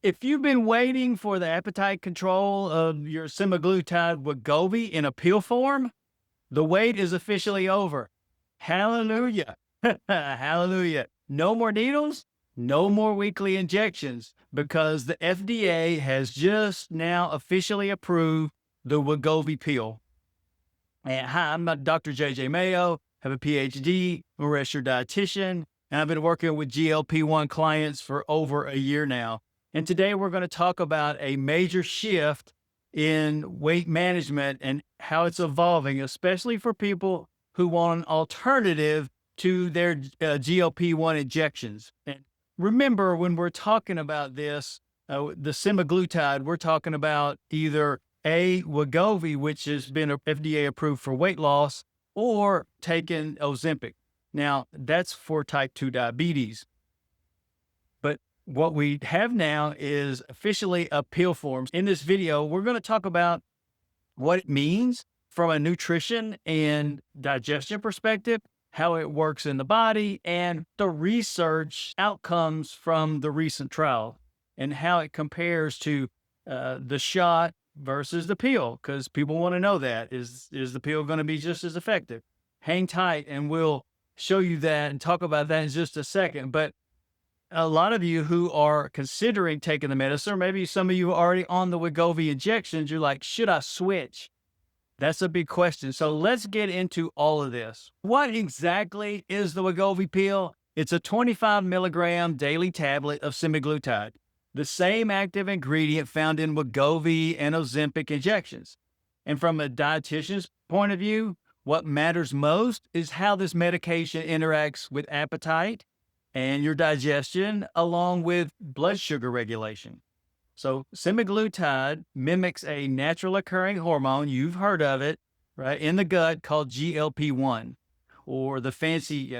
If you've been waiting for the appetite control of your semaglutide Wegovy in a pill form, the wait is officially over. Hallelujah. Hallelujah. No more needles, no more weekly injections because the FDA has just now officially approved the Wegovy Pill. And hi, I'm Dr. JJ Mayo, have a PhD, I'm a registered dietitian, and I've been working with GLP-1 clients for over a year now. And today we're going to talk about a major shift in weight management and how it's evolving, especially for people who want an alternative to their GLP-1 injections. And remember, when we're talking about this, the semaglutide, we're talking about either Wegovy, which has been FDA approved for weight loss, or taking Ozempic. Now, that's for type 2 diabetes. But what we have now is officially a pill form. In this video, we're going to talk about what it means from a nutrition and digestion perspective, how it works in the body, and the research outcomes from the recent trial, and how it compares to the shot versus the pill, because people want to know that. Is the pill going to be just as effective? Hang tight, and we'll show you that and talk about that in just a second. But a lot of you who are considering taking the medicine, or maybe some of you are already on the Wegovy injections, you're like, should I switch? That's a big question. So let's get into all of this. What exactly is the Wegovy pill? It's a 25 milligram daily tablet of semaglutide, the same active ingredient found in Wegovy and Ozempic injections. And from a dietitian's point of view, what matters most is how this medication interacts with appetite and your digestion, along with blood sugar regulation. So semaglutide mimics a natural occurring hormone, you've heard of it, right, in the gut called GLP-1, or the fancy,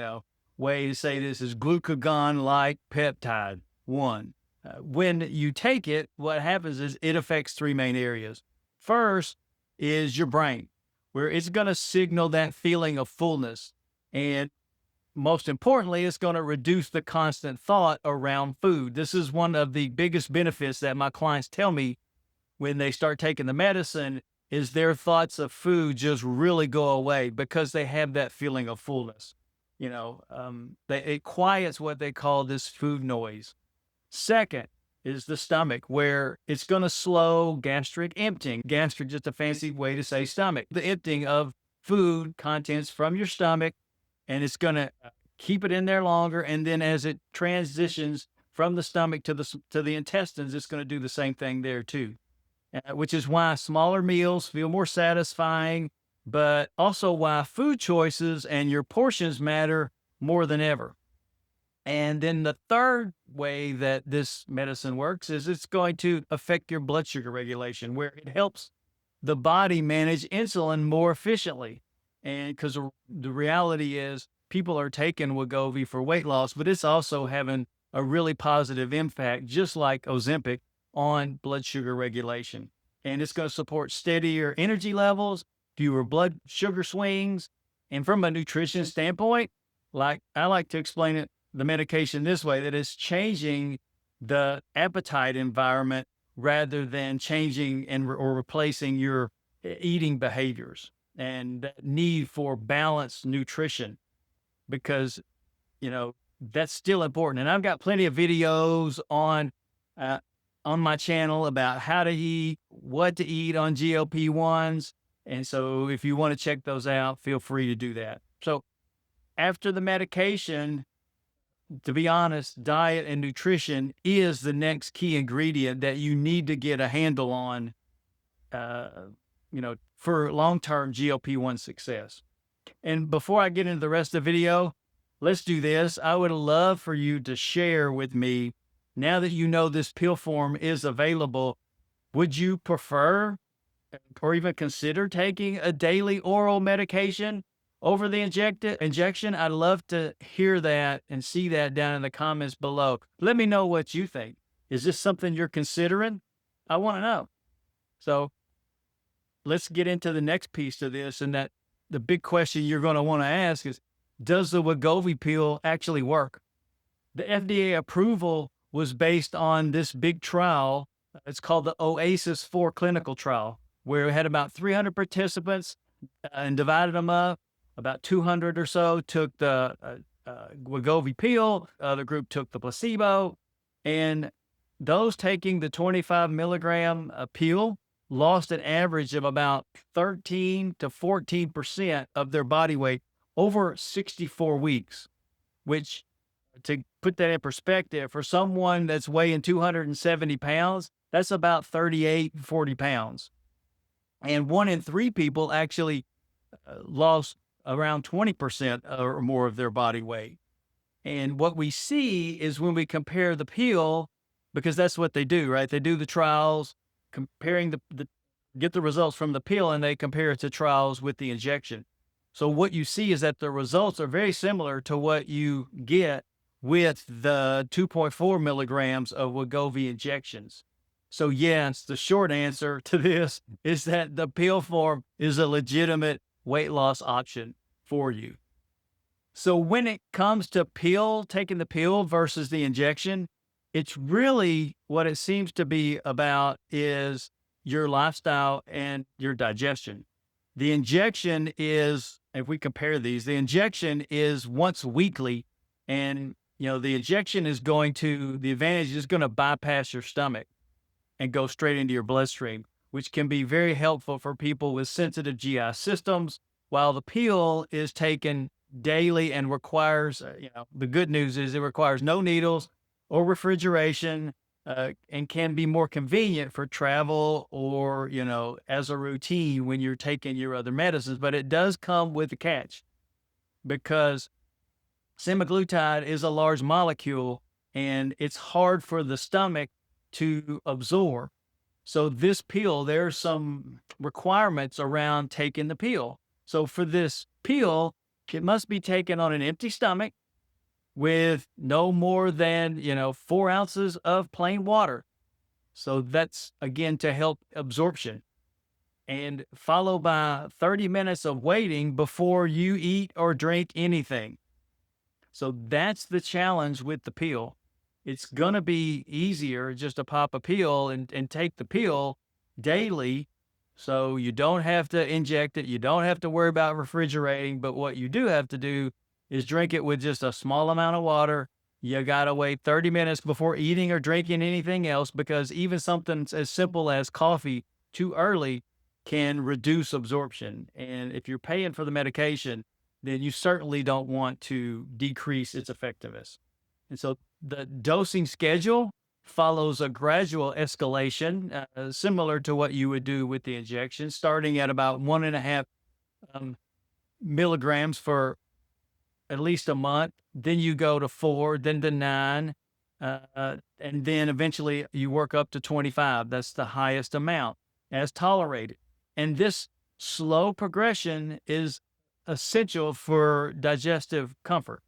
way to say this is glucagon-like peptide 1. When you take it, what happens is it affects three main areas. First is your brain, where it's going to signal that feeling of fullness. And most importantly, it's going to reduce the constant thought around food. This is one of the biggest benefits that my clients tell me when they start taking the medicine is their thoughts of food just really go away because they have that feeling of fullness. It quiets what they call this food noise. Second is the stomach, where it's going to slow gastric emptying. Gastric, just a fancy way to say stomach. The emptying of food contents from your stomach, and it's going to keep it in there longer. And then as it transitions from the stomach to the intestines, it's going to do the same thing there too, which is why smaller meals feel more satisfying, but also why food choices and your portions matter more than ever. And then the third way that this medicine works is it's going to affect your blood sugar regulation, where it helps the body manage insulin more efficiently. And because the reality is people are taking Wegovy for weight loss, but it's also having a really positive impact, just like Ozempic, on blood sugar regulation. And it's going to support steadier energy levels, fewer blood sugar swings. And from a nutrition standpoint, like I like to explain it, the medication this way, that it's changing the appetite environment rather than changing or replacing your eating behaviors and that need for balanced nutrition, because, that's still important. And I've got plenty of videos on my channel about how to eat, what to eat on GLP-1s. And so if you want to check those out, feel free to do that. So after the medication, to be honest, diet and nutrition is the next key ingredient that you need to get a handle on, for long-term GLP-1 success. And before I get into the rest of the video, let's do this. I would love for you to share with me, now that you know this pill form is available, would you prefer or even consider taking a daily oral medication over the injection? I'd love to hear that and see that down in the comments below. Let me know what you think. Is this something you're considering? I want to know. So let's get into the next piece of this. And that the big question you're going to want to ask is, does the Wegovy pill actually work? The FDA approval was based on this big trial. It's called the Oasis 4 clinical trial, where we had about 300 participants and divided them up. About 200 or so took the Wegovy Pill. The other group took the placebo. And those taking the 25 milligram pill lost an average of about 13 to 14% of their body weight over 64 weeks, which, to put that in perspective, for someone that's weighing 270 pounds, that's about 38, 40 pounds. And 1 in 3 people actually lost around 20% or more of their body weight. And what we see is when we compare the pill, because that's what they do, right? They do the trials, comparing get the results from the pill, and they compare it to trials with the injection. So what you see is that the results are very similar to what you get with the 2.4 milligrams of Wegovy injections. So yes, the short answer to this is that the pill form is a legitimate weight loss option for you. So when it comes to taking the pill versus the injection, it's really what it seems to be about is your lifestyle and your digestion. The injection is, if we compare these, the injection is once weekly, and the injection is the advantage is going to bypass your stomach and go straight into your bloodstream, which can be very helpful for people with sensitive GI systems, while the pill is taken daily and requires, the good news is it requires no needles or refrigeration, and can be more convenient for travel or, as a routine when you're taking your other medicines. But it does come with a catch, because semaglutide is a large molecule and it's hard for the stomach to absorb. So this pill, there's some requirements around taking the pill. So for this pill, it must be taken on an empty stomach with no more than, 4 ounces of plain water. So that's, again, to help absorption. And followed by 30 minutes of waiting before you eat or drink anything. So that's the challenge with the pill. It's going to be easier just to pop a pill and take the pill daily. So you don't have to inject it. You don't have to worry about refrigerating. But what you do have to do is drink it with just a small amount of water. You got to wait 30 minutes before eating or drinking anything else, because even something as simple as coffee too early can reduce absorption. And if you're paying for the medication, then you certainly don't want to decrease its effectiveness. And so the dosing schedule follows a gradual escalation, similar to what you would do with the injection, starting at about 1.5 milligrams for at least a month. Then you go to 4, then to 9, and then eventually you work up to 25. That's the highest amount as tolerated. And this slow progression is essential for digestive comfort.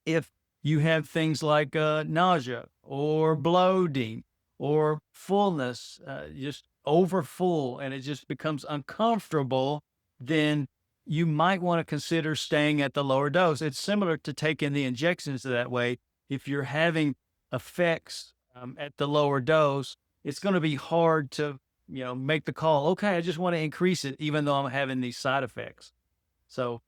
If you have things like nausea or bloating or fullness, just over full, and it just becomes uncomfortable, then you might want to consider staying at the lower dose. It's similar to taking the injections that way. If you're having effects at the lower dose, it's going to be hard to, make the call, okay, I just want to increase it, even though I'm having these side effects. So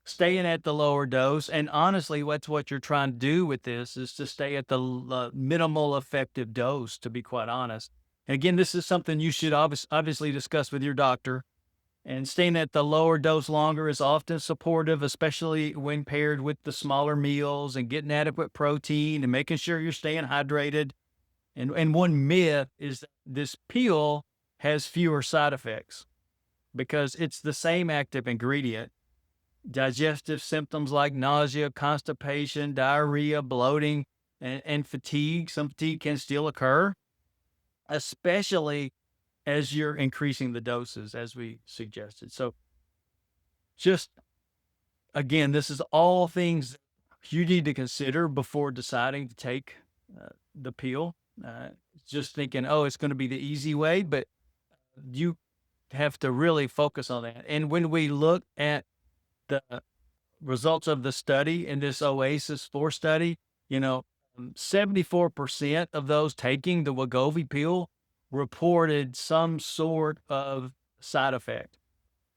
staying at the lower dose, and honestly, what you're trying to do with this is to stay at the minimal effective dose, to be quite honest. And again, this is something you should obviously discuss with your doctor. And staying at the lower dose longer is often supportive, especially when paired with the smaller meals and getting adequate protein and making sure you're staying hydrated. And one myth is that this pill has fewer side effects because it's the same active ingredient. Digestive symptoms like nausea, constipation, diarrhea, bloating, and fatigue. Some fatigue can still occur, especially as you're increasing the doses, as we suggested. So just, again, this is all things you need to consider before deciding to take the pill. Just thinking, oh, it's going to be the easy way, but you have to really focus on that. And when we look at the results of the study in this Oasis 4 study, 74% of those taking the Wegovy pill reported some sort of side effect.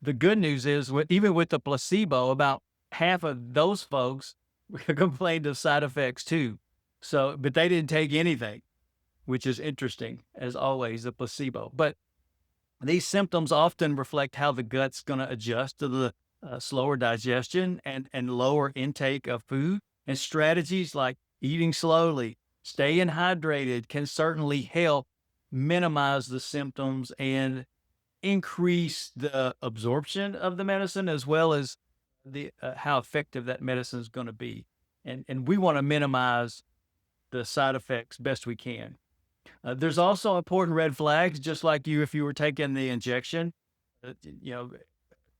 The good news is, even with the placebo, about half of those folks complained of side effects too. So, but they didn't take anything, which is interesting, as always, the placebo. But these symptoms often reflect how the gut's going to adjust to the slower digestion and lower intake of food. And strategies like eating slowly, staying hydrated can certainly help minimize the symptoms and increase the absorption of the medicine, as well as the how effective that medicine is going to be. And we want to minimize the side effects best we can. There's also important red flags, just like if you were taking the injection, you know,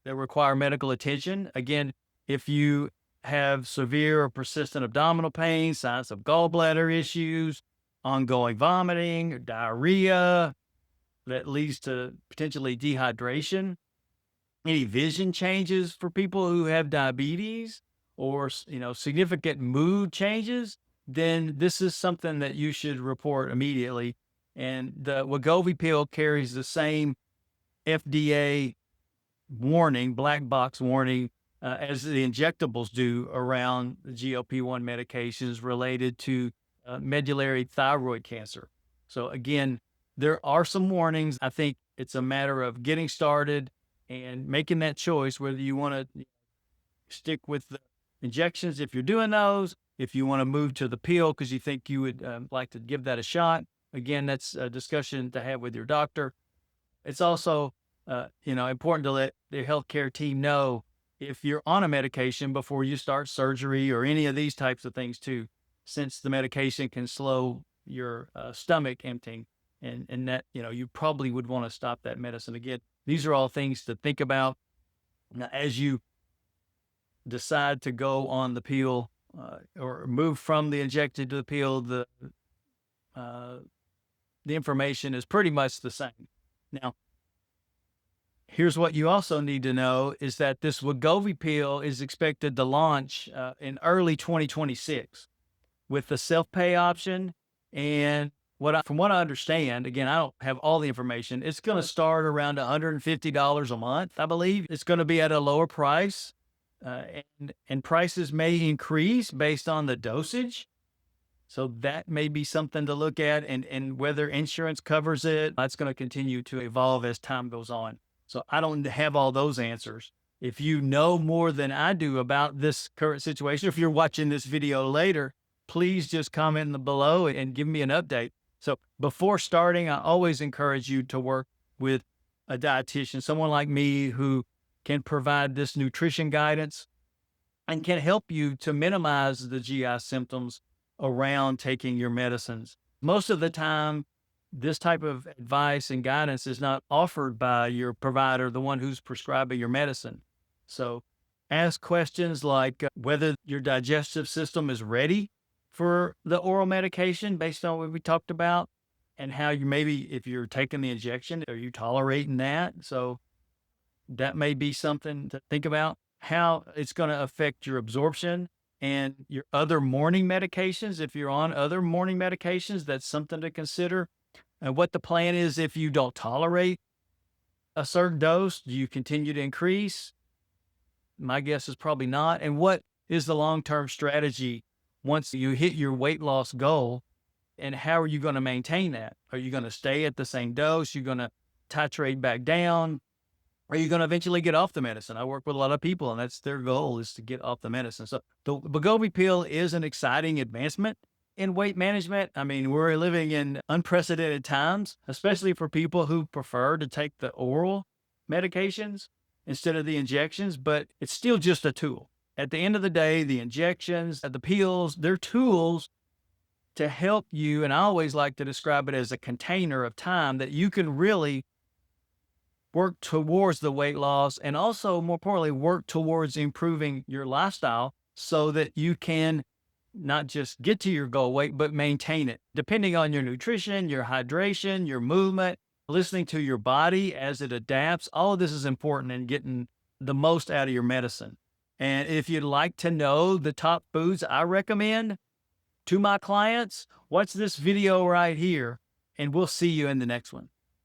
that require medical attention. Again, if you have severe or persistent abdominal pain, signs of gallbladder issues, ongoing vomiting, or diarrhea that leads to potentially dehydration, any vision changes for people who have diabetes, or significant mood changes, then this is something that you should report immediately. And the Wegovy pill carries the same FDA warning, black box warning, as the injectables do around the GLP-1 medications related to medullary thyroid cancer. So again, there are some warnings. I think it's a matter of getting started and making that choice whether you want to stick with the injections if you're doing those, if you want to move to the pill because you think you would like to give that a shot. Again, that's a discussion to have with your doctor. It's also important to let the healthcare team know if you're on a medication before you start surgery or any of these types of things too, since the medication can slow your stomach emptying, and that you probably would want to stop that medicine. Again, these are all things to think about now as you decide to go on the pill or move from the injected to the pill. The information is pretty much the same. Now, here's what you also need to know is that this Wegovy pill is expected to launch in early 2026 with the self-pay option. And from what I understand, again, I don't have all the information, it's going to start around $150 a month, I believe. It's going to be at a lower price, and prices may increase based on the dosage. So that may be something to look at, and whether insurance covers it. That's going to continue to evolve as time goes on. So I don't have all those answers. If you know more than I do about this current situation, if you're watching this video later, please just comment below and give me an update. So before starting, I always encourage you to work with a dietitian, someone like me who can provide this nutrition guidance and can help you to minimize the GI symptoms around taking your medicines. Most of the time, this type of advice and guidance is not offered by your provider, the one who's prescribing your medicine. So ask questions like whether your digestive system is ready for the oral medication based on what we talked about, and how if you're taking the injection, are you tolerating that? So that may be something to think about, how it's going to affect your absorption and your other morning medications. If you're on other morning medications, that's something to consider. And what the plan is if you don't tolerate a certain dose, do you continue to increase? My guess is probably not. And what is the long-term strategy once you hit your weight loss goal, and how are you going to maintain that? Are you going to stay at the same dose? You're going to titrate back down? Are you going to eventually get off the medicine? I work with a lot of people, and that's their goal, is to get off the medicine. So the Wegovy pill is an exciting advancement in weight management. I mean, we're living in unprecedented times, especially for people who prefer to take the oral medications instead of the injections, but it's still just a tool. At the end of the day, the injections, the pills, they're tools to help you. And I always like to describe it as a container of time that you can really work towards the weight loss, and also, more importantly, work towards improving your lifestyle so that you can not just get to your goal weight, but maintain it. Depending on your nutrition, your hydration, your movement, listening to your body as it adapts, all of this is important in getting the most out of your medicine. And if you'd like to know the top foods I recommend To my clients, watch this video right here, and we'll see you in the next one.